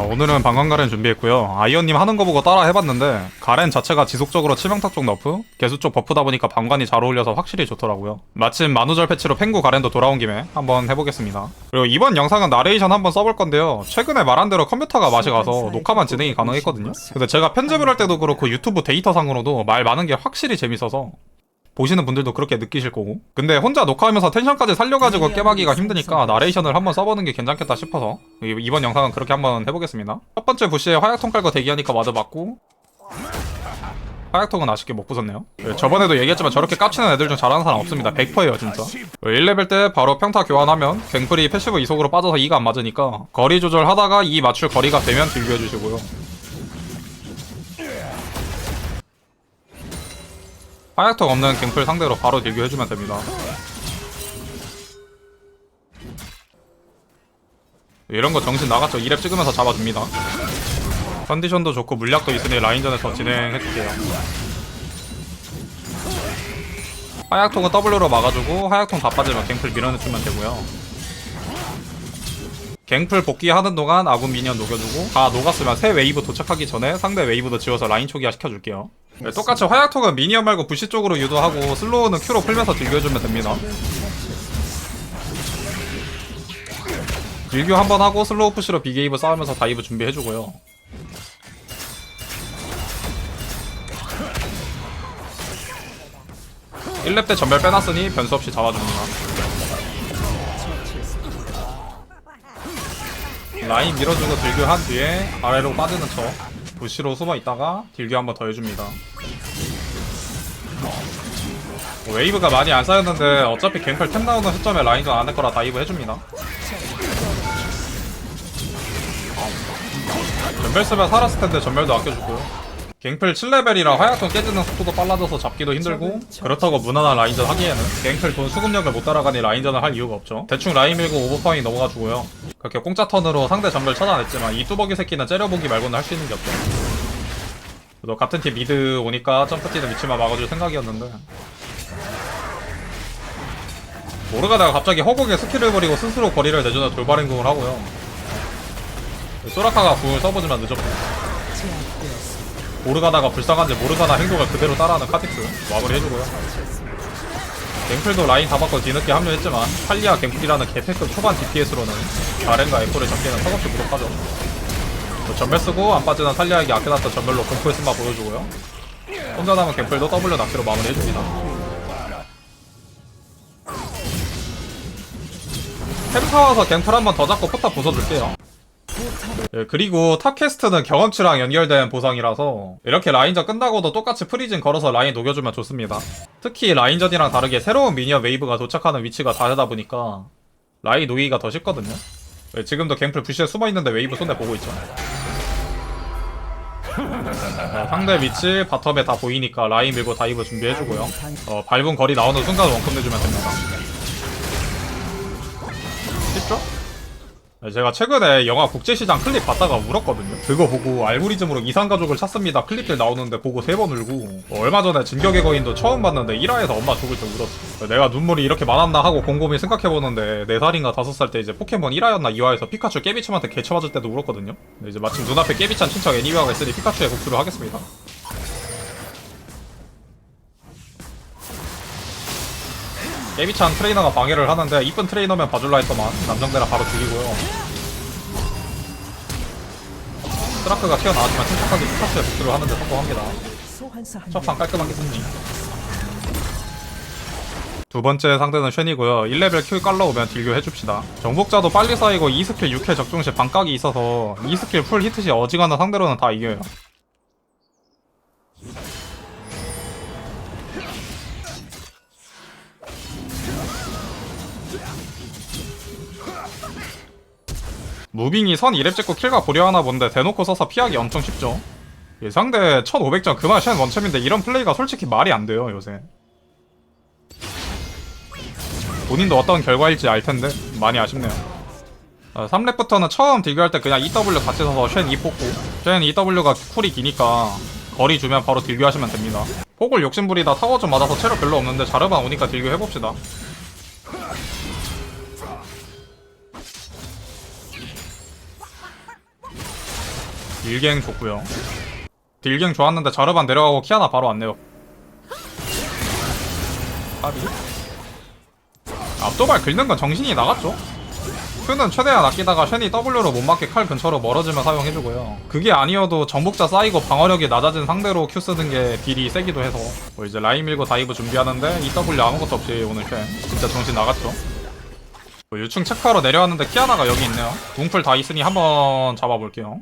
오늘은 방광 가렌 준비했고요. 아이언님 하는 거 보고 따라 해봤는데 가렌 자체가 지속적으로 치명타 쪽 너프, 개수 쪽 버프다 보니까 방관이 잘 어울려서 확실히 좋더라고요. 마침 만우절 패치로 펭구 가렌도 돌아온 김에 한번 해보겠습니다. 그리고 이번 영상은 나레이션 한번 써볼 건데요. 최근에 말한 대로 컴퓨터가 맛이 가서 녹화만 진행이 가능했거든요. 근데 제가 편집을 할 때도 그렇고 유튜브 데이터상으로도 말 많은 게 확실히 재밌어서 보시는 분들도 그렇게 느끼실 거고, 근데 혼자 녹화하면서 텐션까지 살려가지고 깨박이가 힘드니까 나레이션을 한번 써보는 게 괜찮겠다 싶어서 이번 영상은 그렇게 한번 해보겠습니다. 첫 번째 부시에 화약통 깔고 대기하니까 와드 맞고, 화약통은 아쉽게 못 부쉈네요. 저번에도 얘기했지만 저렇게 깝치는 애들 중 잘하는 사람 없습니다. 100%예요 진짜. 1레벨 때 바로 평타 교환하면 갱플이 패시브 이속으로 빠져서 2가 안 맞으니까 거리 조절하다가 2 맞출 거리가 되면 딜교해주시고요. 화약통 없는 갱플 상대로 바로 딜교해주면 됩니다. 이런거 정신 나갔죠. 2렙 찍으면서 잡아줍니다. 컨디션도 좋고 물약도 있으니 라인전에서 진행해줄게요. 화약통은 W로 막아주고 화약통 다 빠지면 갱플 밀어내주면 되고요. 갱플 복귀하는 동안 아군 미니언 녹여주고, 다 녹았으면 새 웨이브 도착하기 전에 상대 웨이브도 지워서 라인 초기화 시켜줄게요. 똑같이 화약통은 미니언 말고 부시 쪽으로 유도하고 슬로우는 Q로 풀면서 딜교해주면 됩니다. 딜교 한번 하고 슬로우 푸시로 빅웨이브 싸우면서 다이브 준비해주고요. (1렙) 때 전멸 빼놨으니 변수 없이 잡아줍니다. 라인 밀어주고 딜교 한 뒤에 아래로 빠지는 척 부시로 숨어 있다가 딜교 한번 더 해줍니다. 웨이브가 많이 안 쌓였는데 어차피 갱플 템 나오는 시점에 라인전 안 할 거라 다이브 해줍니다. 전멸 쓰면 살았을 텐데 전멸도 아껴주고, 갱플 7레벨이라 화약통 깨지는 속도도 빨라져서 잡기도 힘들고, 그렇다고 무난한 라인전 하기에는 갱플 돈 수급력을 못 따라가니 라인전을 할 이유가 없죠. 대충 라인 밀고 오버파밍 넘어가주고요. 그렇게 공짜 턴으로 상대 전멸 찾아냈지만 이 뚜벅이 새끼는 째려보기 말고는 할 수 있는 게 없죠. 너 같은 팀 미드 오니까 점프 뛰는 위치만 막아줄 생각이었는데, 모르가다가 갑자기 허공에 스킬을 버리고 스스로 거리를 내주는 돌발 행동을 하고요. 소라카가 궁을 써보지만 늦었고, 모르가다가 불쌍한지 모르가나 행동을 그대로 따라하는 카직스 마무리해주고요. 갱플도 라인 다 바꿔 뒤늦게 합류했지만 탈리아 갱플이라는 개패급 초반 DPS로는 가렌과 에코를 잡기에는 턱없이 부족하죠. 전멸 쓰고 안 빠지는 탈리아에게 아껴놨던 전멸로 공포의 쓴맛 보여주고요. 혼자 남은 갱플도 W 낚시로 마무리해줍니다. 템 사와서 갱플 한번 더 잡고 포탑 부숴줄게요. 그리고 탑캐스트는 경험치랑 연결된 보상이라서 이렇게 라인전 끝나고도 똑같이 프리즌 걸어서 라인 녹여주면 좋습니다. 특히 라인전이랑 다르게 새로운 미니언 웨이브가 도착하는 위치가 다르다 보니까 라인 녹이기가 더 쉽거든요. 지금도 갱플 부시에 숨어있는데 웨이브 손에 보고 있죠. 상대 위치 바텀에 다 보이니까 라인 밀고 다이브 준비해주고요. 밟은 거리 나오는 순간 원컵 내주면 됩니다. 쉽죠? 제가 최근에 영화 국제시장 클립 봤다가 울었거든요. 그거 보고 알고리즘으로 이상가족을 찾습니다 클립들 나오는데 보고 3번 울고, 얼마 전에 진격의 거인도 처음 봤는데 1화에서 엄마 죽을 때 울었어. 내가 눈물이 이렇게 많았나 하고 곰곰이 생각해보는데 4살인가 5살 때 이제 포켓몬 1화였나 2화에서 피카츄 깨비참한테 개쳐 맞을 때도 울었거든요. 근데 이제 마침 눈앞에 깨비참 친척 애니메아가 있으니 피카츄의 곡수를 하겠습니다. 깨비찬 트레이너가 방해를 하는데 이쁜 트레이너면 봐줄라 했더만 남정대라 바로 죽이고요. 스트라크가 튀어나왔지만 침착하게 피카츄의 복수를 하는데 성공합니다. 첫판 깔끔하게 승리. 두 번째 상대는 쉔이고요. 1레벨 Q 깔러오면 딜교 해줍시다. 정복자도 빨리 쌓이고 2스킬 6회 적중 시 반각이 있어서 2스킬 풀 히트 시 어지간한 상대로는 다 이겨요. 무빙이 선 2렙 찍고 킬가 고려하나 본데 대놓고 써서 피하기 엄청 쉽죠. 상대 1500점 그만 쉔 원챔인데 이런 플레이가 솔직히 말이 안 돼요 요새. 본인도 어떤 결과일지 알텐데 많이 아쉽네요. 3렙부터는 처음 딜교할 때 그냥 EW 같이 서서 쉔 E 뽑고, 쉔 EW가 쿨이 기니까 거리 주면 바로 딜교하시면 됩니다. 폭을 욕심부리다 타워 좀 맞아서 체력 별로 없는데 자르반 오니까 딜교 해봅시다. 딜갱 좋고요. 딜갱 좋았는데 자르반 내려가고 키아나 바로 왔네요. 까비. 앞도발 긁는 건 정신이 나갔죠? Q는 최대한 아끼다가 쉔이 W로 못 맞게 칼 근처로 멀어지면 사용해주고요. 그게 아니어도 정복자 쌓이고 방어력이 낮아진 상대로 Q 쓰는 게 딜이 세기도 해서 뭐 이제 라인 밀고 다이브 준비하는데 이 W 아무것도 없이 오늘 쉔 진짜 정신 나갔죠. 뭐 유충 체크하러 내려왔는데 키아나가 여기 있네요. 웅풀 다 있으니 한번 잡아볼게요.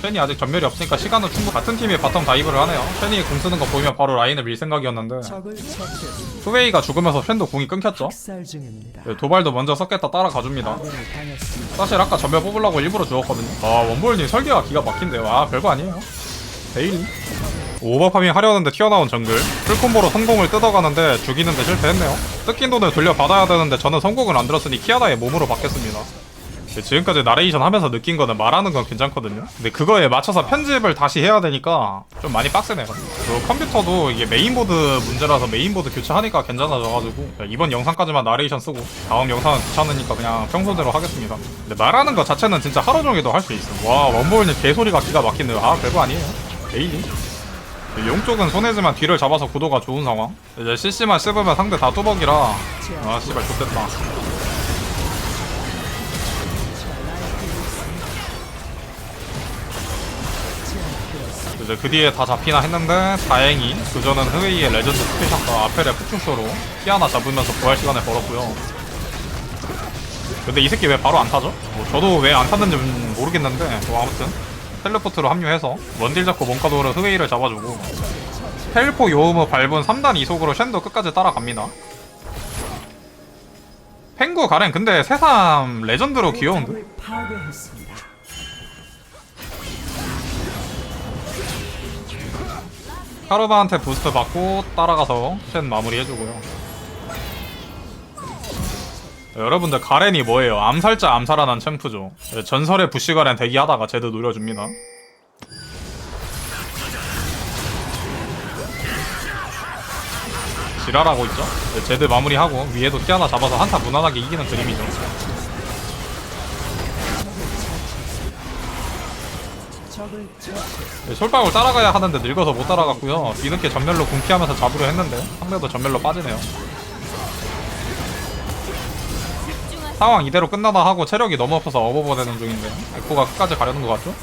쉔이 아직 전멸이 없으니까 시간은 충분. 같은 팀이 바텀 다이브를 하네요. 쉔이 공 쓰는 거 보이면 바로 라인을 밀 생각이었는데 투웨이가 죽으면서 쉔도 공이 끊겼죠. 도발도 먼저 썼겠다 따라가줍니다. 사실 아까 전멸 뽑으려고 일부러 주웠거든요. 원볼님 설계가 기가 막힌데요. 별거 아니에요. 데일리 오버파밍 하려는데 튀어나온 정글 풀콤보로 성공을 뜯어가는데 죽이는데 실패했네요. 뜯긴 돈을 돌려받아야 되는데 저는 성공을 안 들었으니 키아나의 몸으로 받겠습니다. 지금까지 나레이션 하면서 느낀 거는 말하는 건 괜찮거든요. 근데 그거에 맞춰서 편집을 다시 해야 되니까 좀 많이 빡세네요. 그리고 컴퓨터도 이게 메인보드 문제라서 메인보드 교체하니까 괜찮아져가지고 이번 영상까지만 나레이션 쓰고 다음 영상은 귀찮으니까 그냥 평소대로 하겠습니다. 근데 말하는 거 자체는 진짜 하루 종일도 할 수 있어. 와 원볼님 개소리가 기가 막히네요. 별거 아니에요. 데일리. 용 쪽은 손해지만 뒤를 잡아서 구도가 좋은 상황. 이제 CC만 씹으면 상대 다 뚜벅이라 씨발 좋겠다. 이제 그 뒤에 다 잡히나 했는데 다행히 그전은 흐웨이의 레전드 스페셜과 아펠의 폭충쇼로 키아나 잡으면서 부활 시간을 벌었고요. 근데 이 새끼 왜 바로 안 타죠? 뭐 저도 왜 안 탔는지 모르겠는데 뭐 아무튼 텔레포트로 합류해서 원딜 잡고 몽카도로 흐웨이를 잡아주고 텔포 요음을 밟은 3단 2속으로 쉔도 끝까지 따라갑니다. 펭구 가렌 근데 새삼 레전드로 귀여운데? 카르바한테 부스트 받고 따라가서 쉔 마무리 해주고요. 여러분들 가렌이 뭐예요? 암살자 암살하는 챔프죠. 전설의 부시 가렌 대기하다가 제드 노려줍니다. 지랄하고 있죠? 제드 마무리하고 위에도 키아나 잡아서 한타 무난하게 이기는 그림이죠. 솔방울 따라가야 하는데 늙어서 못 따라갔고요. 뒤늦게 전멸로 궁피하면서 잡으려 했는데 상대도 전멸로 빠지네요. 상황 이대로 끝나나 하고 체력이 너무 없어서 어버버 되는 중인데 에코가 끝까지 가려는 것 같죠?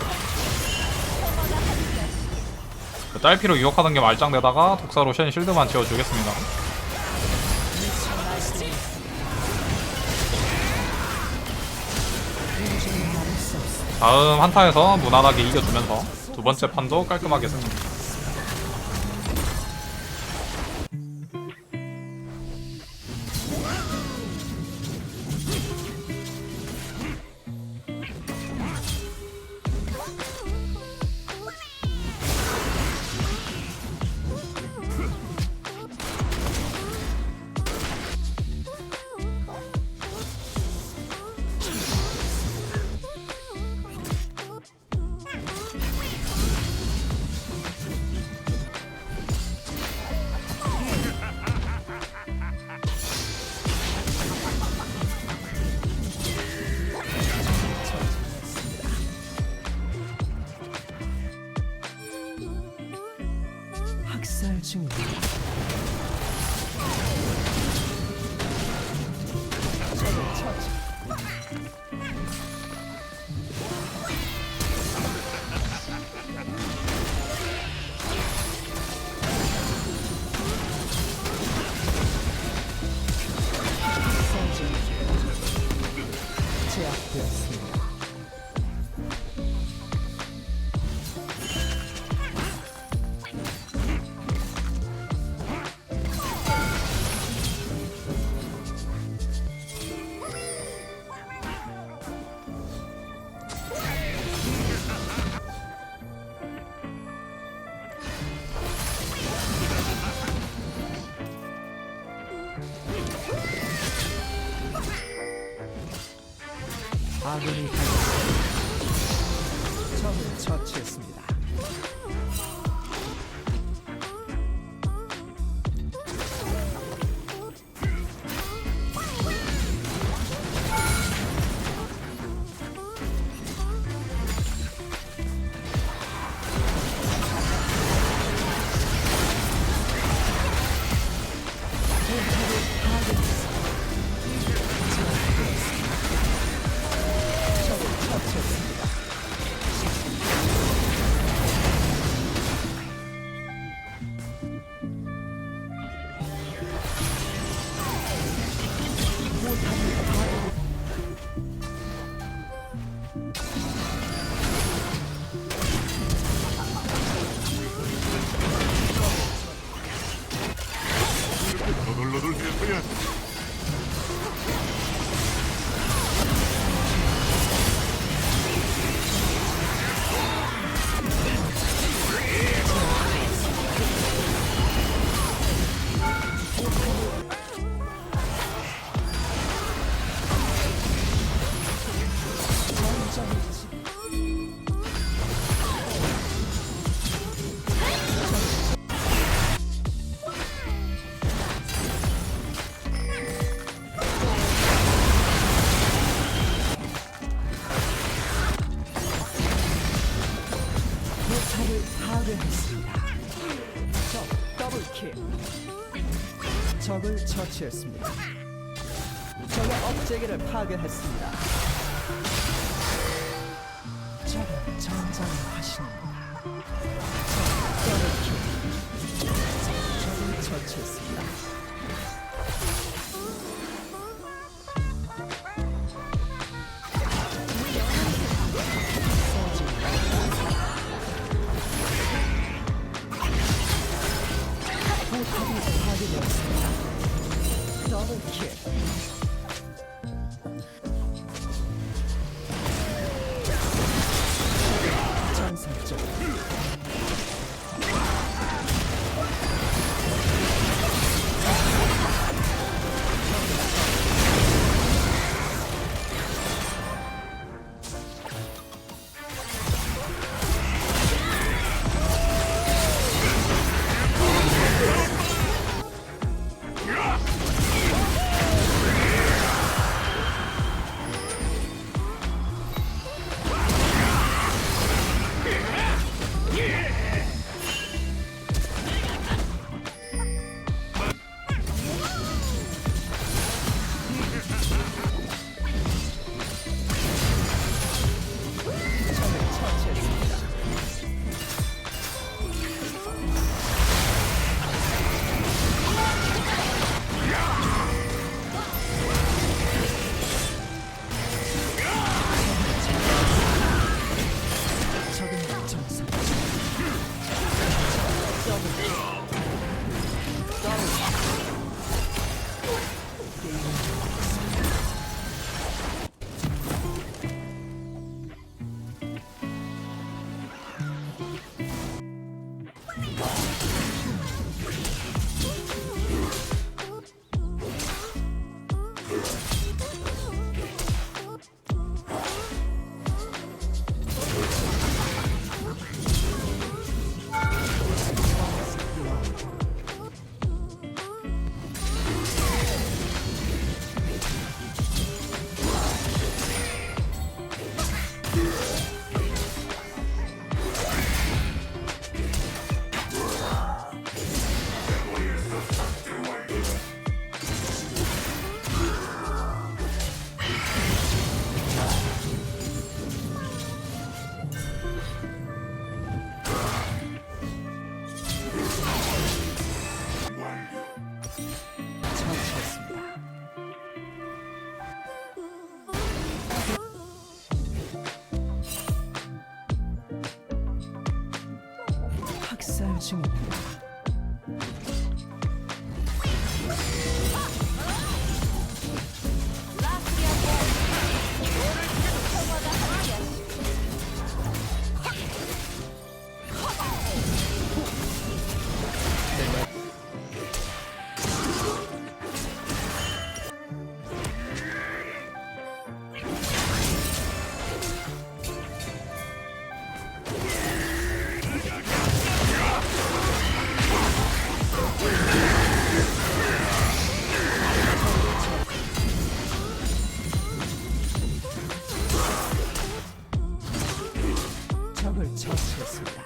딸피로 유혹하는 게 말짱되다가 독사로 쉔 실드만 지어주겠습니다. 다음 한타에서 무난하게 이겨주면서 두 번째 판도 깔끔하게 승리. 학살 중입니다. 제압되었습니다. 아군이 적을 처치했습니다. 파괴했습니다. 적 더블킬. 적을 처치했습니다. 적의 업체계를 파괴했습니다. 적은 전장을 하십니다. 적 더블킬. 적을 처치했습니다. 포탑이 파괴되었습니다. 더블킬. 전설적. 처치했습니다. 학살 중입니다. 적을 처치했습니다.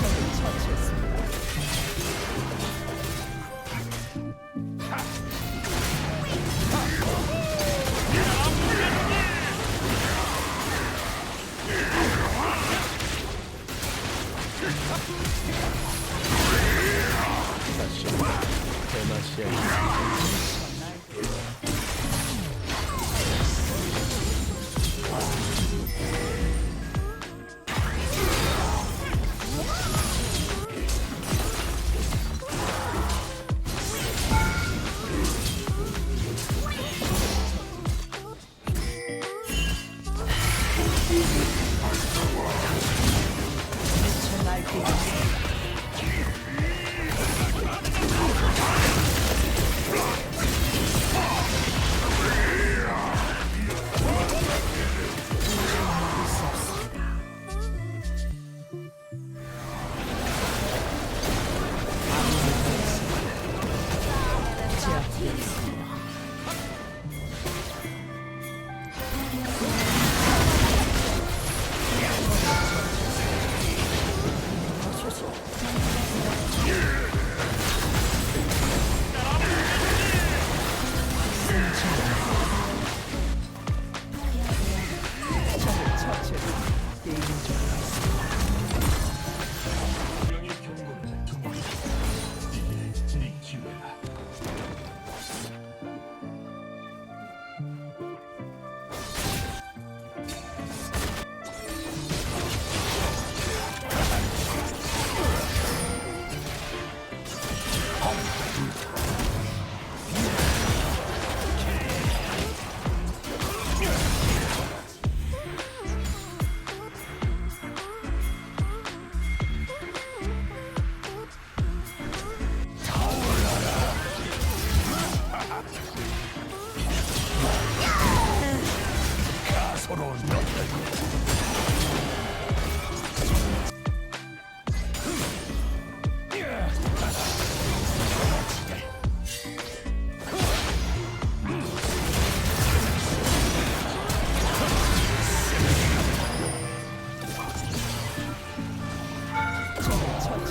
적을 처치했습니다. 미쳐 날뛰고 있습니다.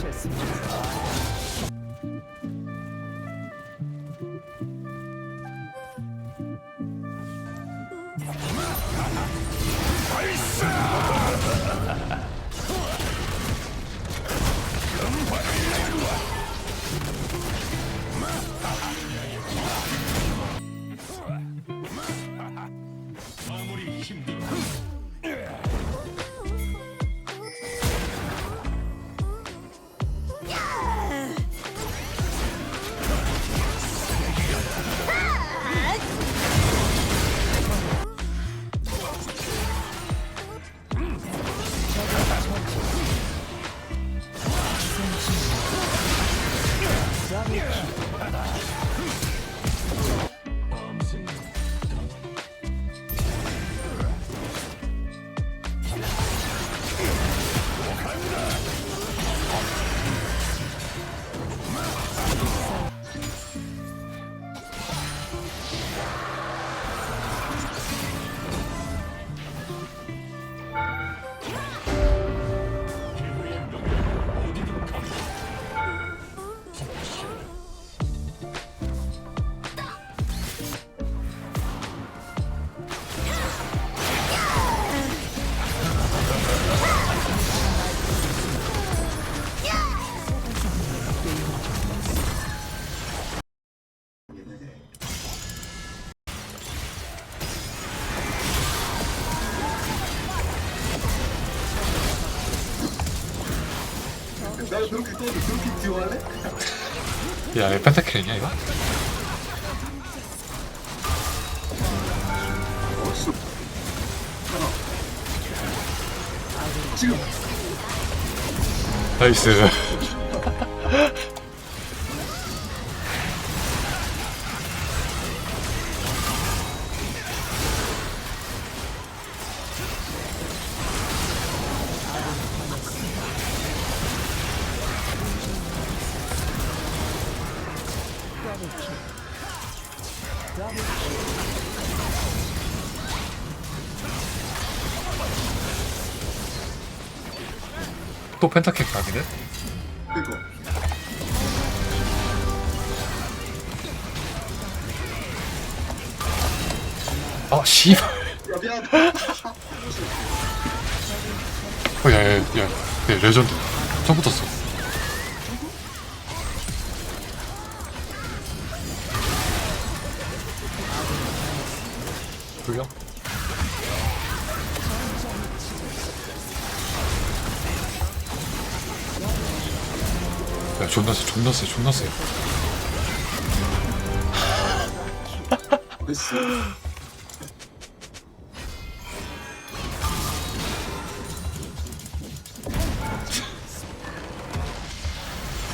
처치했습니다. 나 그렇게 떠도 그렇게 듀오할래? 야, 얘 펜타킬이냐 이거? 지금 나이스. 또 펜타킬 각이네? 이거 아, 씨발. 야 미안하다. 야, 야, 야, 야, 레전드. 처음 붙었어. 불려? 야, 존나 세, 존나 세, 존나 세. 됐어.